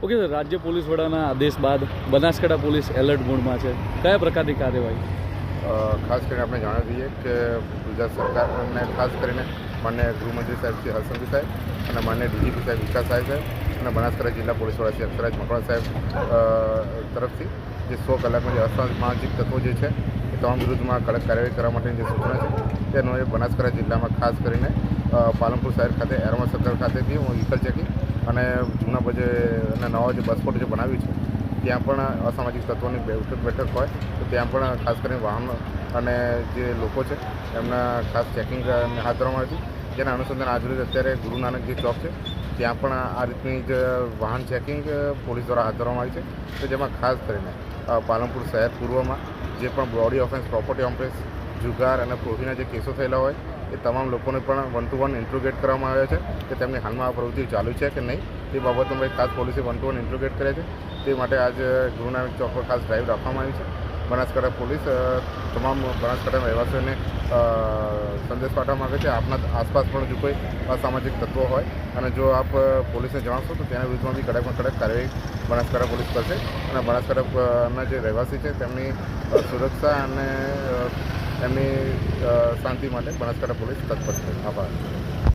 Okay sir, રાજ્ય police વડાના આદેશ બાદ બનાસકાંઠા પોલીસ એલર્ટ મોડમાં છે. કયા પ્રકારની કાર્યવાહી? ખાસ કરીને આપણે જાણવા દઈએ કે ગુજરાત સરકારને ખાસ કરીને માન્ય ગૃહમંત્રી સાહેબ શ્રી હર્ષસંઘવી સાહેબ અને માન્ય ડીજીપી સાહેબ વિકાસ સાહેબ અને બનાસકાંઠા જિલ્લા પોલીસ વડા શ્રી અક્ષરાજ મકવાણા સાહેબ તરફથી જે 100 કલાકમાં જે અસામાજિક તત્વો જે છે એ તમામ વિરુદ્ધમાં કડક કાર્યવાહી કરવા માટેની જે સૂચના છે તે અન્વયે બનાસકાંઠા જિલ્લામાં ખાસ કરીને પાલનપુર શહેર ખાતે એરોમા સર્કલ ખાતેથી વ્હીકલ ચેકિંગ અને જૂના બજે અને નવા જે બસપોટ જે બનાવ્યું છે ત્યાં પણ અસામાજિક તત્વોની બેઠક હોય તો ત્યાં પણ ખાસ કરીને વાહનો અને જે લોકો છે એમના ખાસ ચેકિંગ હાથ ધરવામાં આવી છે. જેના અનુસંધાન આજરોજ અત્યારે ગુરુ નાનક જે ચોક છે ત્યાં પણ આ રીતની જ વાહન ચેકિંગ પોલીસ દ્વારા હાથ ધરવામાં આવી છે. તો જેમાં ખાસ કરીને પાલનપુર શહેર પૂર્વમાં જે પણ બોડી ઓફેન્સ, પ્રોપર્ટી ઓફેન્સ, જુગાર અને પ્રોફીના જે કેસો થયેલા હોય એ તમામ લોકોને પણ 1 to 1 ઇન્ટ્રોગેટ કરવામાં આવ્યા છે કે તેમની હાલમાં આ પ્રવૃત્તિ ચાલુ છે કે નહીં તે બાબતમાં ખાસ પોલીસે 1 to 1 ઇન્ટ્રોગેટ કરે છે. તે માટે આજ ગુરુ નાનક ચોક પર ખાસ ડ્રાઈવ રાખવામાં આવી છે. બનાસકાંઠા પોલીસ તમામ બનાસકાંઠાના રહેવાસીઓને સંદેશ પાઠવવા માગે છે આપના આસપાસ પણ જો કોઈ અસામાજિક તત્વો હોય અને જો આપ પોલીસને જણાવશો તો તેના વિરુદ્ધમાં બી કડકમાં કડક કાર્યવાહી બનાસકાંઠા પોલીસ કરશે અને બનાસકાંઠાના જે રહેવાસી છે તેમની સુરક્ષા અને એમની શાંતિ માટે બનાસકાંઠા પોલીસ તત્પર છે. આભાર.